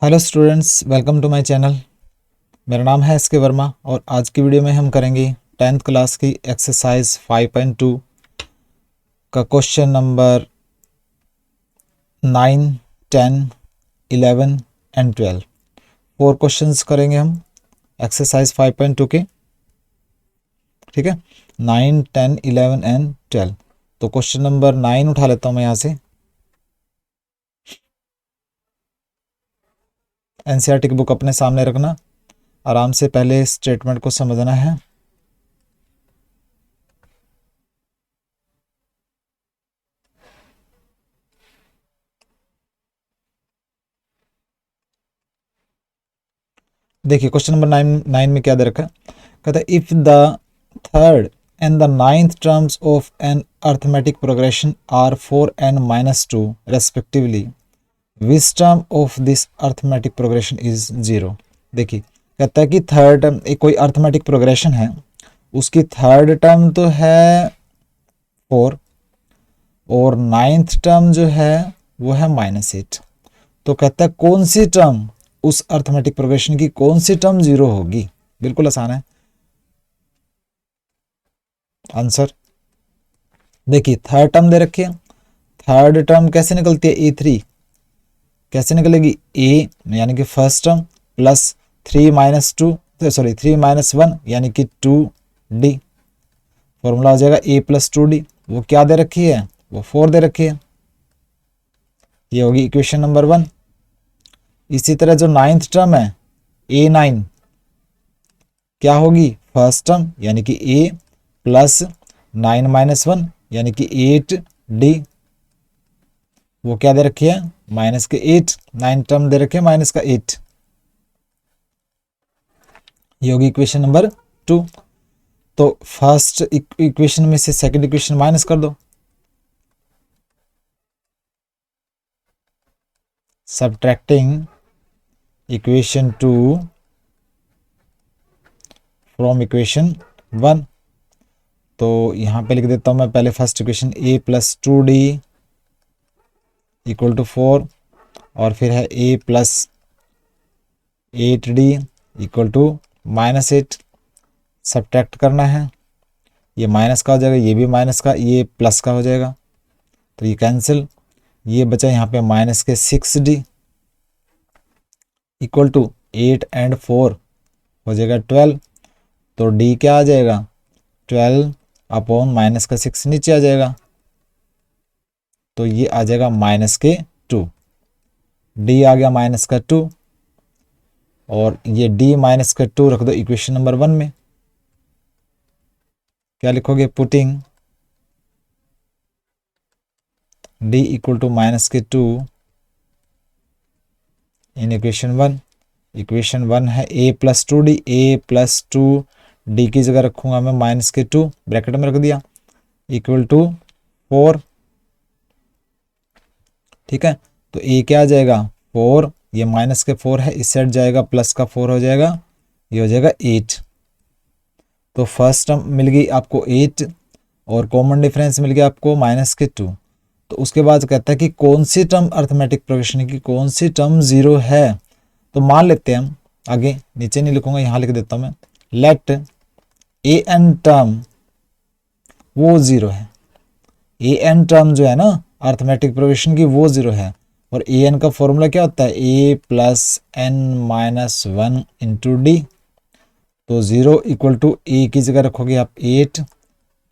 Hello students, welcome to my channel. मेरा नाम है एस के वर्मा और आज की वीडियो में हम करेंगे 10th क्लास की एक्सरसाइज 5.2 का क्वेश्चन नंबर 9, 10, 11 एंड 12। 4 क्वेश्चंस करेंगे हम एक्सरसाइज 5.2 के। ठीक है, 9, 10, 11 एंड 12। तो क्वेश्चन नंबर 9 उठा लेता हूँ मैं यहाँ से। एनसीईआरटी की बुक अपने सामने रखना, आराम से पहले स्टेटमेंट को समझना है। देखिए क्वेश्चन नंबर 9 में क्या दे रखा है। कहता है if the third and the ninth terms of an arithmetic progression are 4n minus 2 respectively, which term of this arithmetic progression is 0। देखिए कहता है कि थर्ड टर्म एक कोई अर्थमेटिक प्रोग्रेशन है, उसकी थर्ड टर्म तो है 4 और नाइन्थ टर्म जो है वो है -8। तो कहता है कौन सी टर्म उस अर्थमेटिक प्रोग्रेशन की कौन सी टर्म 0 होगी। बिल्कुल आसान है आंसर। देखिए थर्ड टर्म दे रखी है, थर्ड टर्म कैसे निकलती है, A3 कैसे निकलेगी, ए यानी कि फर्स्ट टर्म प्लस 3 माइनस 1 यानी कि 2D, फॉर्मूला हो जाएगा A+2D। वो क्या दे रखी है, वो 4 दे रखी है। ये होगी इक्वेशन नंबर 1। इसी तरह जो नाइन्थ टर्म है A9 क्या होगी, फर्स्ट टर्म यानी कि A प्लस 9 माइनस 1 यानी कि 8D। वो क्या दे रखी है, माइनस के 8, 9 टर्म दे रखे माइनस का 8। ये होगी इक्वेशन नंबर 2। तो फर्स्ट इक्वेशन में से सेकंड इक्वेशन माइनस कर दो, सब्ट्रैक्टिंग इक्वेशन 2 फ्रॉम इक्वेशन 1। तो यहां पे लिख देता हूं मैं पहले first equation A+2D equal to 4 और फिर है A+8D इक्वल टू -8। सब्ट्रैक्ट करना है, ये माइनस का हो जाएगा, ये भी माइनस का, ये प्लस का हो जाएगा, तो ये कैंसिल। ये बचा यहाँ पे माइनस के 6D इक्वल टू 8 एंड 4 हो जाएगा 12। तो D क्या आ जाएगा, 12 अपॉन माइनस का 6 नीचे आ जाएगा, तो ये आ जाएगा माइनस के 2। D आ गया माइनस का 2 और ये D माइनस का 2 रख दो इक्वेशन नंबर 1 में। क्या लिखोगे, putting D equal to minus k 2 in equation 1। Equation 1 है A+2D, A+2D की जगह रखूंगा मैं माइनस के 2, ब्रैकेट में रख दिया, इक्वल टू 4। ठीक है, तो A क्या आ जाएगा 4, ये माइनस के 4 है, इस साइड जाएगा प्लस का 4 हो जाएगा, ये हो जाएगा 8। तो फर्स्ट टर्म मिल गई आपको 8 और कॉमन डिफरेंस मिल गया आपको माइनस के 2। तो उसके बाद कहता है कि कौन सी टर्म अर्थमेटिक प्रोग्रेशन की कौन सी टर्म 0 है। तो मान लेते हैं हम, आगे नीचे नहीं लिखूंगा, यहाँ लिख देता हूँ मैं, लेट an टर्म वो 0 है। an टर्म जो है ना अर्थमेटिक प्रोग्रेशन की वो 0 है, और an का फॉर्मूला क्या होता है, A+n-1 इंटू डी। तो 0 इक्वल टू ए की जगह रखोगे आप 8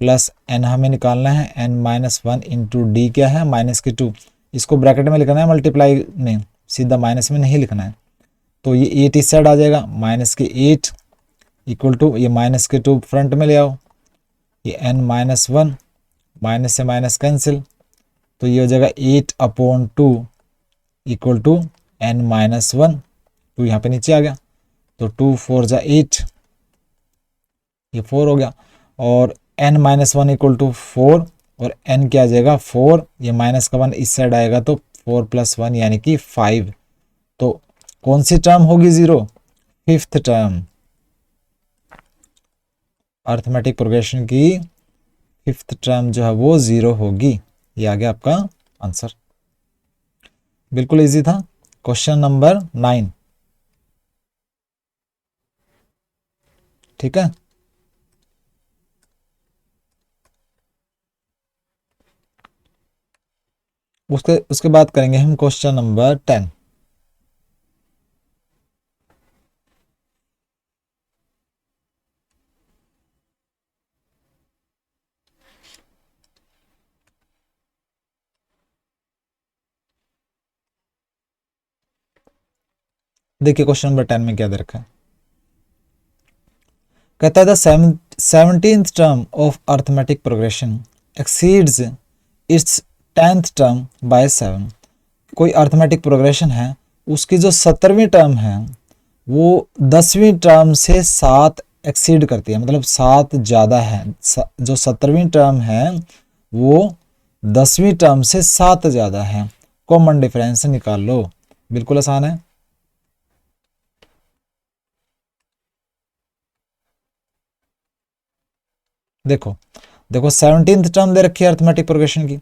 प्लस n हमें निकालना है n-1 इंटू डी क्या है माइनस के 2। इसको ब्रैकेट में लिखना है, मल्टीप्लाई में, सीधा माइनस में नहीं लिखना है। तो ये 8 इस साइड आ जाएगा, माइनस के 8 इक्वल टू ये माइनस के 2 फ्रंट में ले आओ, ये n-1 माइनस से माइनस कैंसिल, तो ये हो जाएगा 8/2 इक्वल टू n-1। 2 यहाँ पे नीचे आ गया, तो 2 4 जा 8, ये 4 हो गया, और n-1 इक्वल टू 4 और n क्या आ जाएगा 4, ये माइनस का 1 इस साइड आएगा, तो 4 + 1 यानी कि 5। तो कौन सी टर्म होगी 0, फिफ्थ टर्म, अर्थमेटिक प्रोग्रेशन की फिफ्थ टर्म जो है वो 0 होगी। ये आ गया आपका आंसर। बिल्कुल इजी था, क्वेश्चन नंबर 9, ठीक है। उसके बाद करेंगे हम क्वेश्चन नंबर 10। देखिए क्वेश्चन नंबर 10 में क्या दे रखा है। कहता है the 17th term of arithmetic progression exceeds its 10th term by 7। कोई अर्थमेटिक प्रोग्रेशन है, उसकी जो 17वीं टर्म है वो 10वीं टर्म से 7 एक्सीड करती है, मतलब 7 ज़्यादा है। जो 17वीं टर्म है वो 10वीं टर्म से 7 ज़्यादा है। कॉमन डिफरेंस निकाल लो, बिल्कुल आसान है। देखो देखो 17th टर्म दे रखी है अर्थमेटिक प्रोग्रेशन की,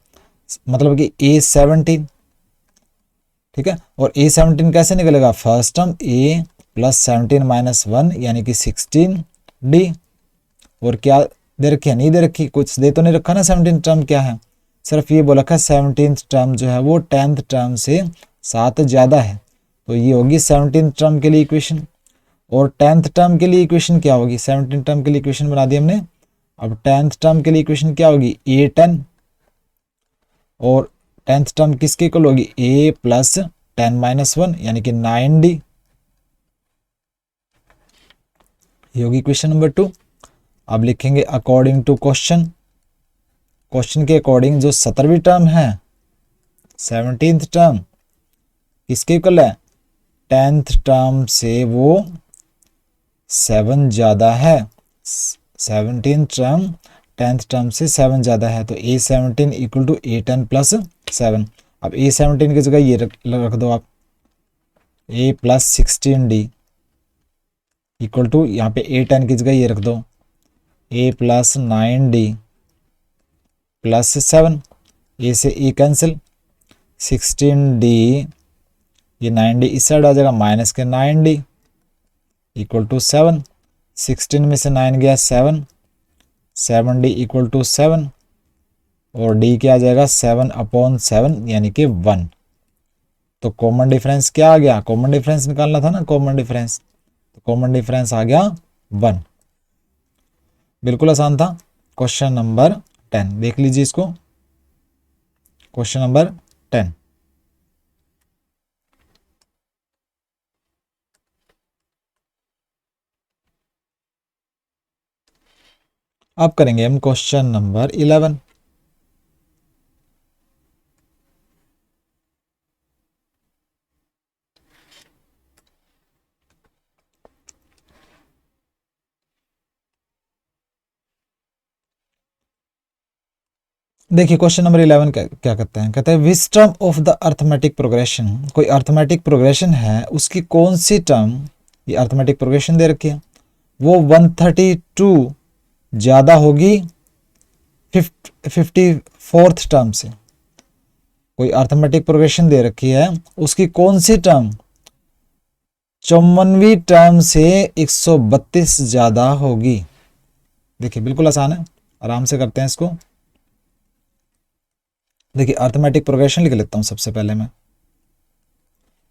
मतलब कि A17, ठीक है। और A17 कैसे निकलेगा, first term A plus 17 minus 1 यानी कि 16D। और क्या दे रखी है, नहीं दे रखी, कुछ दे तो नहीं रखा ना। 17th टर्म क्या है, सिर्फ ये बोला है 17th टर्म जो है वो 10th टर्म से 7 ज़्यादा है, तो ये होगी 17th टर्म के लिए इक्वेशन। और 10th टर्म के लिए इक्वेशन क्या होगी, 17th टर्म के लिए इक्वेशन बना दी हमने। अब 10th टर्म के लिए इक्वेशन क्या होगी, A10। और 10th टर्म किसके इक्वल होगी, A प्लस 10 माइनस 1 यानी कि 9D। ये होगी इक्वेशन नंबर 2। अब लिखेंगे अकॉर्डिंग टू क्वेश्चन, क्वेश्चन के अकॉर्डिंग जो 17वीं टर्म है, 17th टर्म किसके इक्वल है, 10th टर्म से वो 7 ज़्यादा है। 17th टर्म 10th टर्म से 7 ज़्यादा है, तो A17 equal to A10 plus 7। अब A17 की जगह ये रख दो आप, A plus 16D equal to, यहाँ पे A10 की जगह ये रख दो, A plus 9D plus 7। A से E कैंसिल, 16D, ये 9D इस साइड आ जाएगा, माइनस के 9D इक्वल टू 7। 16 में से 9 गया 7, 7D इक्वल टू 7। और D क्या आ जाएगा, 7/7 यानी कि 1। तो कॉमन डिफरेंस क्या आ गया, कॉमन डिफरेंस निकालना था ना, कॉमन डिफरेंस, तो कॉमन डिफरेंस आ गया 1। बिल्कुल आसान था। क्वेश्चन नंबर 10 देख लीजिए इसको, क्वेश्चन नंबर 10। अब करेंगे हम क्वेश्चन नंबर 11। देखिए क्वेश्चन नंबर 11 क्या कहते हैं, कहते हैं which term of the arithmetic progression, कोई अर्थमेटिक प्रोग्रेशन है उसकी कौन सी टर्म, ये अर्थमेटिक प्रोग्रेशन दे रखी है, वो 132 ज़्यादा होगी 54th टर्म से। कोई अर्थमेटिक प्रोग्रेशन दे रखी है, उसकी कौन सी टर्म 54वीं टर्म से 132 ज़्यादा होगी। देखिए बिल्कुल आसान है, आराम से करते हैं इसको। देखिए अर्थमेटिक प्रोग्रेशन लिख लेता हूँ सबसे पहले मैं।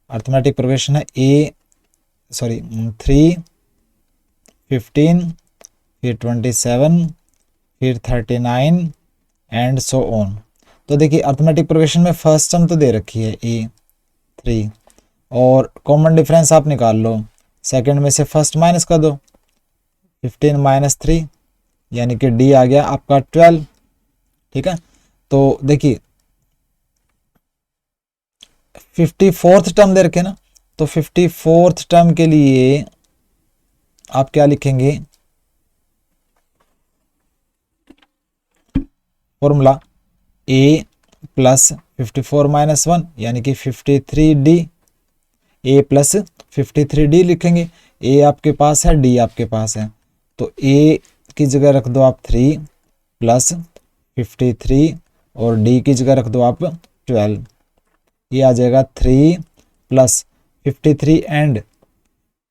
अर्थमेटिक प्रोग्रेशन है 3, 15, फिर 27, फिर 39 एंड सो ऑन। तो देखिए अर्थमेटिक प्रोग्रेशन में फर्स्ट टर्म तो दे रखी है A3, और कॉमन डिफरेंस आप निकाल लो, सेकंड में से फर्स्ट माइनस कर दो, 15 माइनस 3 यानी कि D आ गया आपका 12, ठीक है। तो देखिए 54th टर्म दे रखे ना, तो 54th टर्म के लिए आप क्या लिखेंगे, फॉर्मूला A प्लस 54 माइनस 1 यानी कि 53D, A प्लस 53D लिखेंगे। A आपके पास है, D आपके पास है, तो A की जगह रख दो आप 3 प्लस 53 और D की जगह रख दो आप 12। ये आ जाएगा 3 प्लस 53 एंड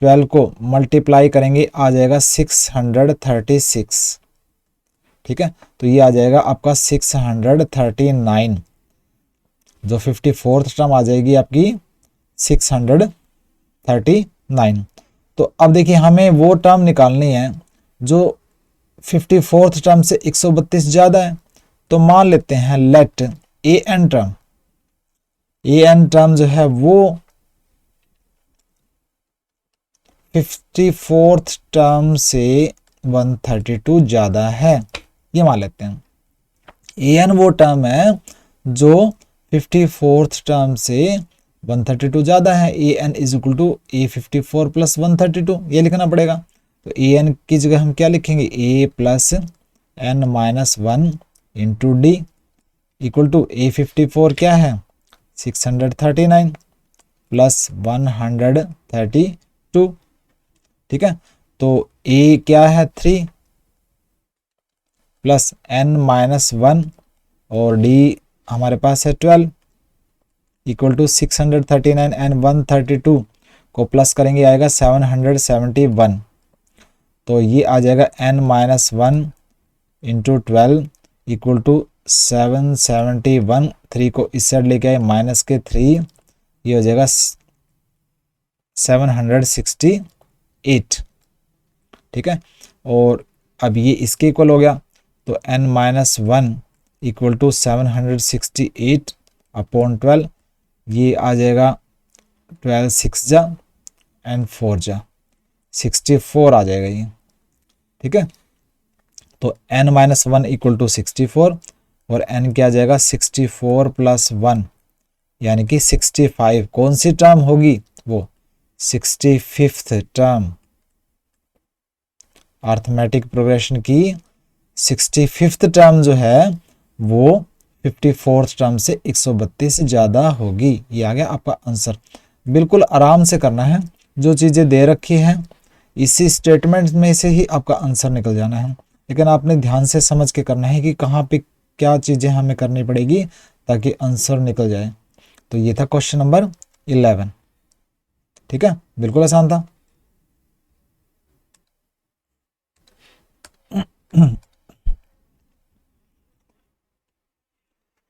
12 को मल्टीप्लाई करेंगे, आ जाएगा 636। ठीक है, तो ये आ जाएगा आपका 639। जो 54th टर्म आ जाएगी आपकी 639। तो अब देखिए हमें वो टर्म निकालनी है जो 54th टर्म से 132 ज़्यादा है। तो मान लेते हैं लेट ए एन टर्म जो है वो 54th टर्म से 132 ज़्यादा है, ये मान लेते हैं। ए एन वो टर्म है जो 54th टर्म से 132 ज़्यादा है। A N is equal to A 54 plus 132, ये लिखना पड़ेगा। तो ए एन की जगह हम क्या लिखेंगे, A plus N minus 1 into D equal to A 54 क्या है 639 प्लस 132। ठीक है, तो ए क्या है 3 प्लस एन माइनस 1 और डी हमारे पास है 12 इक्वल टू 639 एंड 132 को प्लस करेंगे आएगा 771। तो ये आ जाएगा n minus 1 into 12 equal to 771। 3 को इस साइड लेके आए माइनस के 3, ये हो जाएगा 768। ठीक है, और अब ये इसके इक्वल हो गया, तो n minus 1 equal to 768 upon 12, ये आ जाएगा 12 6 जा एंड 4 जा 64 आ जाएगा ये। ठीक है, तो n माइनस 1 इक्वल टू 64 और n क्या आ जाएगा 64 प्लस 1 यानी कि 65। कौन सी टर्म होगी, वो 65th टर्म। अर्थमेटिक प्रोग्रेशन की 65th टर्म जो है वो 54th टर्म से 132 ज़्यादा होगी। ये आ गया आपका आंसर। बिल्कुल आराम से करना है, जो चीज़ें दे रखी हैं इसी स्टेटमेंट में से ही आपका आंसर निकल जाना है, लेकिन आपने ध्यान से समझ के करना है कि कहाँ पे क्या चीज़ें हमें करनी पड़ेगी ताकि आंसर निकल जाए। तो ये था क्वेश्चन नंबर 11। ठीक है, बिल्कुल आसान था।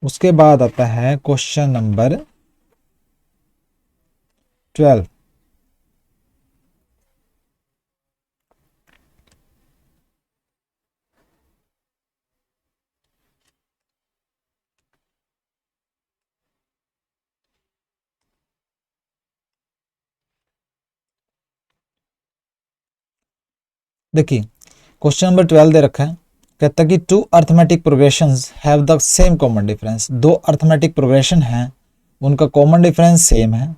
उसके बाद आता है क्वेश्चन नंबर 12। देखिए क्वेश्चन नंबर 12 दे रखा है, कहता है कि two arithmetic progressions have the same common difference. दो अर्थमेटिक प्रोग्रेशन हैं, उनका कॉमन डिफरेंस सेम है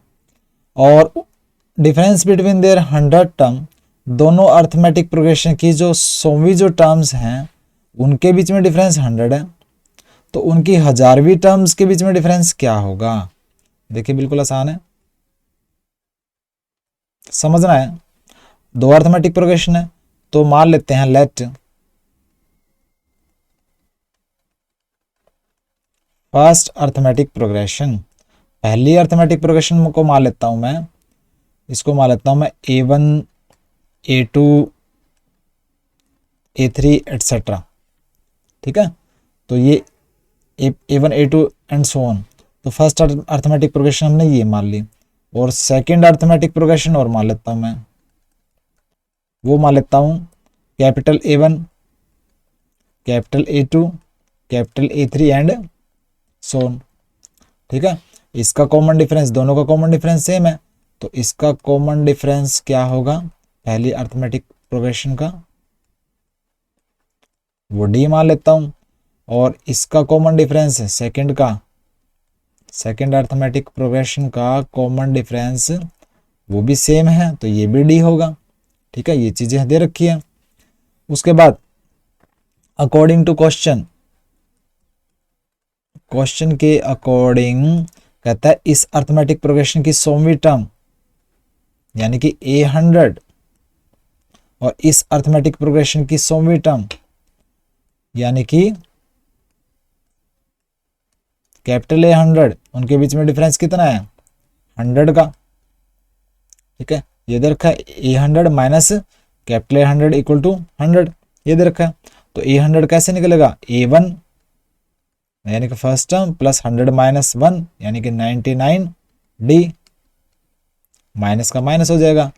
और डिफरेंस बिटवीन देयर 100 टर्म, दोनों अर्थमेटिक प्रोग्रेशन की जो 100वीं जो टर्म्स हैं उनके बीच में डिफरेंस 100 है। तो उनकी 1000वीं टर्म्स के बीच में डिफरेंस क्या होगा। देखिए बिल्कुल आसान है, समझना है। दो अर्थमेटिक प्रोग्रेशन है, तो मान लेते हैं लेट फर्स्ट अर्थमेटिक प्रोग्रेशन, पहली अर्थमेटिक प्रोग्रेशन को मान लेता हूं मैं, इसको मान लेता हूं मैं A1 A2 A3 एटसेट्रा। ठीक है, तो ये A1 A2 and so on. तो फर्स्ट अर्थमेटिक प्रोग्रेशन हमने ये मान ली, और सेकंड अर्थमेटिक प्रोग्रेशन और मान लेता हूं मैं, वो मान लेता हूं capital A1 capital A2 capital A3 and so on. ठीक है, इसका कॉमन डिफरेंस, दोनों का कॉमन डिफरेंस सेम है, तो इसका कॉमन डिफरेंस क्या होगा पहली अर्थमेटिक प्रोग्रेशन का, वो D मान लेता हूं, और इसका कॉमन डिफरेंस है सेकंड का, सेकंड अर्थमेटिक प्रोग्रेशन का कॉमन डिफरेंस वो भी सेम है, तो ये भी D होगा। ठीक है, ये चीजें दे रखी है। उसके बाद अकॉर्डिंग टू क्वेश्चन के अकॉर्डिंग कहता है इस अर्थमेटिक प्रोग्रेशन की 100वीं टर्म यानी कि A100 और इस अर्थमेटिक प्रोग्रेशन की 100वीं टर्म यानी कि कैपिटल A100, उनके बीच में डिफरेंस कितना है 100 का। ठीक है, ये दे रखा है A100 minus capital A100 equal to 100, ये दे रखा है। तो A100 कैसे निकलेगा, A1 यानी कि फर्स्ट टर्म प्लस 100 माइनस 1 यानी कि 99D, माइनस का माइनस हो जाएगा।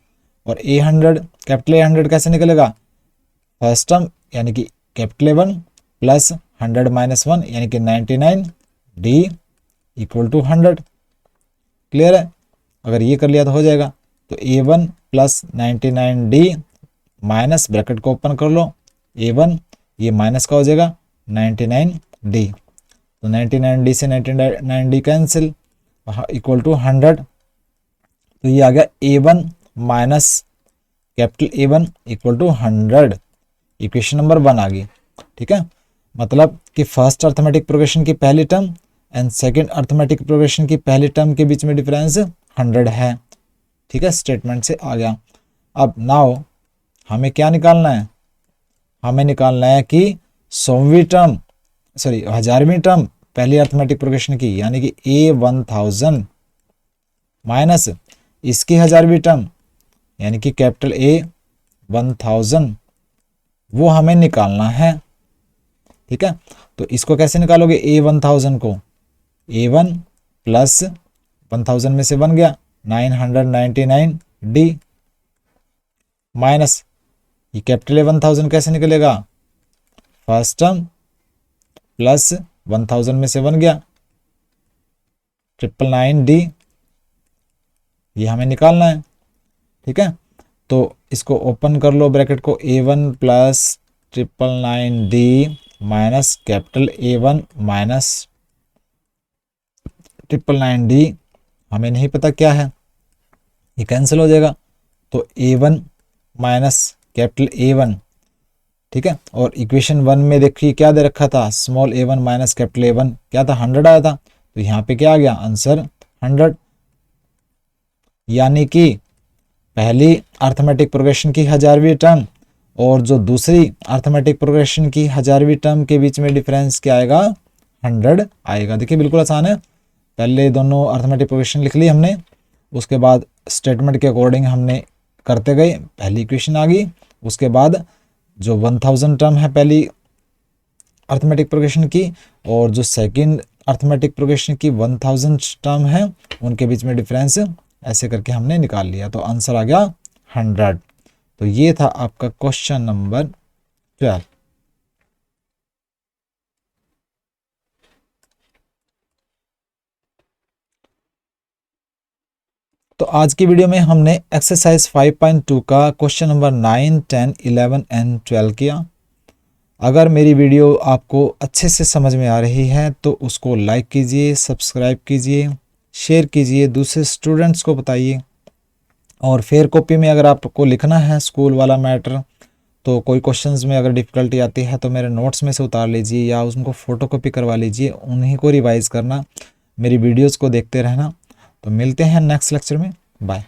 और A100 कैपिटल A100 कैसे निकलेगा, फर्स्ट टर्म यानी कि कैपिटल A1 प्लस 100 माइनस 1 यानी कि 99D इक्वल टू 100। क्लियर है, अगर ये कर लिया तो हो जाएगा। तो A1 plus 99D minus bracket को ओपन कर लो, A1 ये माइनस का हो जाएगा 99D, तो 99D से 99D कैंसिल, इक्वल टू 100। तो ये आ गया A1 minus capital A1 equal to 100, equation number 1 आ गई। ठीक है, मतलब कि फर्स्ट अर्थमेटिक प्रोग्रेशन की पहली term and second arithmetic progression की पहली टर्म के बीच में डिफरेंस 100 है। ठीक है, स्टेटमेंट से आ गया। अब नाउ हमें क्या निकालना है, हमें निकालना है कि 100वीं टर्म, सॉरी 1000वीं टर्म पहली अर्थमेटिक प्रोग्रेशन की यानी कि A1000 माइनस इसकी 1000वीं टर्म यानी कि कैपिटल A1000, वो हमें निकालना है। ठीक है, तो इसको कैसे निकालोगे, A1000 को A1 प्लस 1000 में से 1 गया 999D माइनस ये कैपिटल A1000 कैसे निकलेगा, फर्स्ट टर्म प्लस 1000 में से 1 गया 999D, ये हमें निकालना है। ठीक है, तो इसको ओपन कर लो ब्रैकेट को, A1 plus 999D minus capital A1 minus 999D, हमें नहीं पता क्या है, ये कैंसिल हो जाएगा। तो A1 माइनस कैपिटल A1, ठीक है, और इक्वेशन 1 में देखिए क्या दे रखा था, small A1 minus capital A1 क्या था, 100 आया था। तो यहाँ पे क्या आ गया आंसर 100, यानी कि पहली अर्थमेटिक प्रोग्रेशन की 1000वीं टर्म और जो दूसरी अर्थमेटिक प्रोग्रेशन की 1000वीं टर्म के बीच में डिफरेंस क्या आएगा, 100 आएगा। देखिए बिल्कुल आसान है, पहले दोनों अर्थमेटिक प्रोग्रेशन लिख ली हमने, उसके बाद स्टेटमेंट के अकॉर्डिंग हमने करते गए, पहली इक्वेशन आ गई। उसके बाद जो 1000 टर्म है पहली अर्थमेटिक प्रोग्रेशन की और जो सेकंड अर्थमेटिक प्रोग्रेशन की 1000 टर्म है, उनके बीच में डिफरेंस ऐसे करके हमने निकाल लिया, तो आंसर आ गया 100। तो ये था आपका क्वेश्चन नंबर 12। तो आज की वीडियो में हमने एक्सरसाइज 5.2 का क्वेश्चन नंबर 9, 10, 11 एंड 12 किया। अगर मेरी वीडियो आपको अच्छे से समझ में आ रही है तो उसको लाइक कीजिए, सब्सक्राइब कीजिए, शेयर कीजिए, दूसरे स्टूडेंट्स को बताइए। और फेयर कॉपी में अगर आपको लिखना है स्कूल वाला मैटर, तो कोई क्वेश्चंस में अगर डिफ़िकल्टी आती है तो मेरे नोट्स में से उतार लीजिए या उसको फ़ोटोकॉपी करवा लीजिए, उन्हीं को रिवाइज़ करना, मेरी वीडियोज़ को देखते रहना। तो मिलते हैं नेक्स्ट लेक्चर में, बाय।